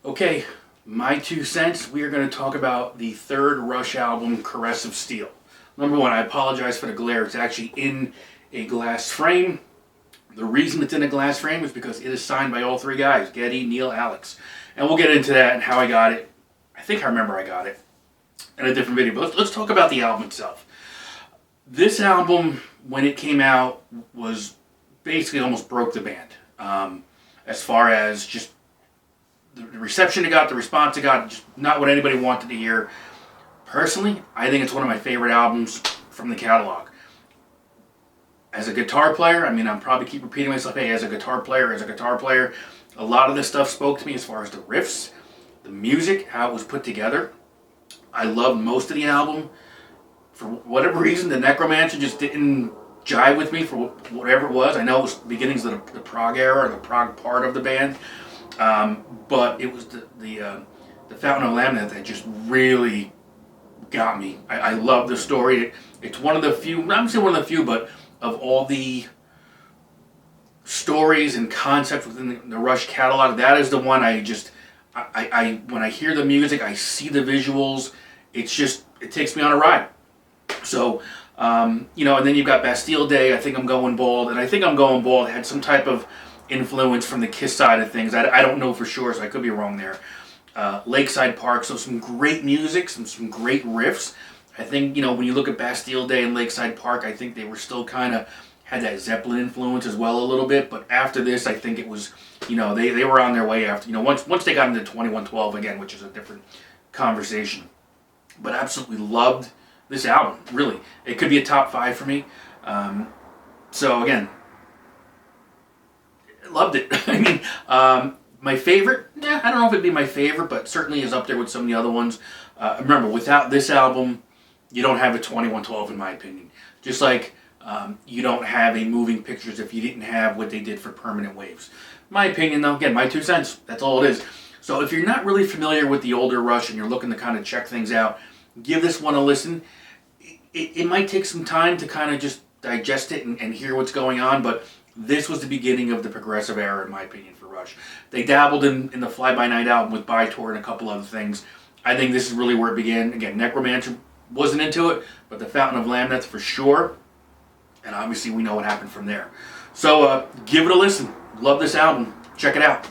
Okay, my 2 cents. We are going to talk about the third Rush album, Caress of Steel. Number one, I apologize for the glare. It's actually in a glass frame. The reason it's in a glass frame is because it is signed by all three guys, Geddy, Neil, Alex. And we'll get into that and how I got it. I think I remember I got it in a different video. But let's talk about the album itself. This album, when it came out, was basically almost broke the band. As far as just the reception it got, the response it got, just not what anybody wanted to hear. Personally, I think it's one of my favorite albums from the catalog. As a guitar player, I mean, I'm probably keep repeating myself, hey, as a guitar player, a lot of this stuff spoke to me as far as the riffs, the music, how it was put together. I loved most of the album. For whatever reason, the Necromancer just didn't jive with me for whatever it was. I know it was the beginnings of the prog era, or the prog part of the band. But it was the Fountain of Laminate that just really got me. I love the story. It's one of the few, I'm not saying one of the few, but of all the stories and concepts within the Rush catalog, that is the one I when I hear the music, I see the visuals, it takes me on a ride. So, and then you've got Bastille Day, I Think I'm Going Bald, and I Think I'm Going Bald had some type of influence from the Kiss side of things. I don't know for sure, so I could be wrong there. Lakeside Park, so some great music, some great riffs. I think, when you look at Bastille Day and Lakeside Park, I think they were still kind of had that Zeppelin influence as well a little bit. But after this, I think it was, they were on their way after, once they got into 2112 again, which is a different conversation. But absolutely loved this album, really. It could be a top 5 for me. So again, loved it. I mean, my favorite, I don't know if it'd be my favorite, but certainly is up there with some of the other ones. Remember, without this album, you don't have a 2112 in my opinion. Just like you don't have a Moving Pictures if you didn't have what they did for Permanent Waves. My opinion though, again, my 2 cents, that's all it is. So if you're not really familiar with the older Rush and you're looking to kind of check things out, give this one a listen. It might take some time to kind of just digest it and hear what's going on, but this was the beginning of the progressive era, in my opinion, for Rush. They dabbled in the Fly By Night album with By Tour and a couple other things. I think this is really where it began. Again, Necromancer wasn't into it, but the Fountain of Laminates for sure. And obviously we know what happened from there. So give it a listen. Love this album. Check it out.